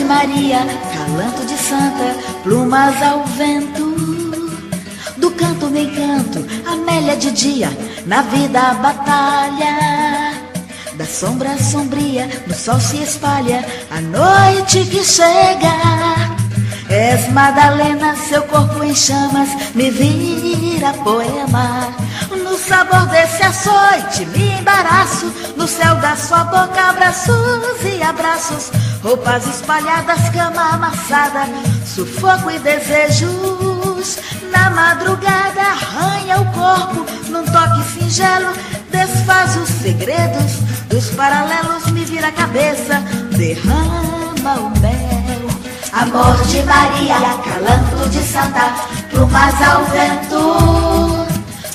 de Maria, calanto de santa, plumas ao vento. Do canto me encanto, Amélia de dia, na vida a batalha. Da sombra sombria, no sol se espalha a noite que chega. És Madalena, seu corpo em chamas me vira poema. No sabor desse açoite me embaraço, no céu da sua boca abraços e abraços, roupas espalhadas, cama amassada, sufoco e desejos. Na madrugada arranha o corpo, num toque singelo desfaz os segredos dos paralelos, me vira a cabeça, derrama o mel. Amor de Maria, calanto de santa, plumas ao vento.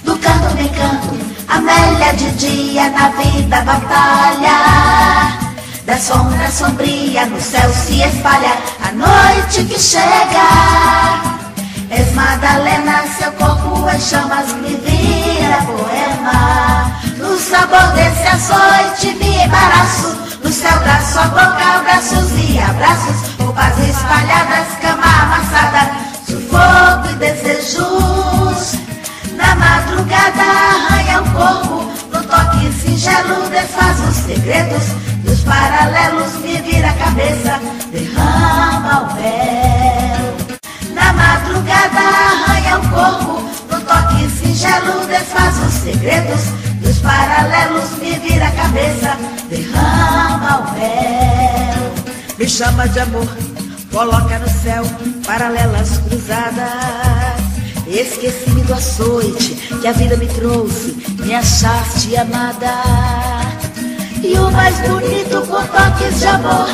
Do canto me encanto, Amélia de dia, na vida batalha. Da sombra sombria, no céu se espalha a noite que chega. És Madalena, seu corpo em chamas me vira poema. No sabor desse açoite me embaraço, no céu da sua boca abraços e abraços, roupas espalhadas, cama amassada, sufoco e desejos. Na madrugada arranha o corpo, no toque singelo desfaz os segredos dos paralelos, me vira a cabeça, derrama o mel. Na madrugada arranha o corpo, no toque singelo desfaz os segredos dos paralelos, me vira a cabeça, derrama o mel. Me chama de amor, coloca no céu paralelas cruzadas. Esqueci-me do açoite que a vida me trouxe, me achaste amada. E o mais bonito com toques de amor,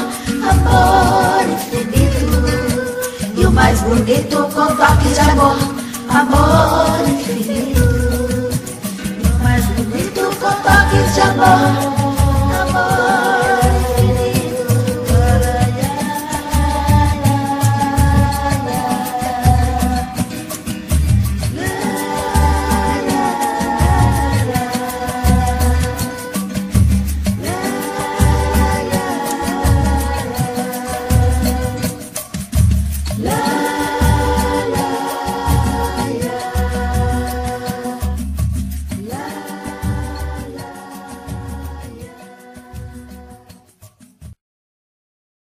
amor infinito. E o mais bonito com toques de amor, amor infinito. E o mais bonito com toques de amor.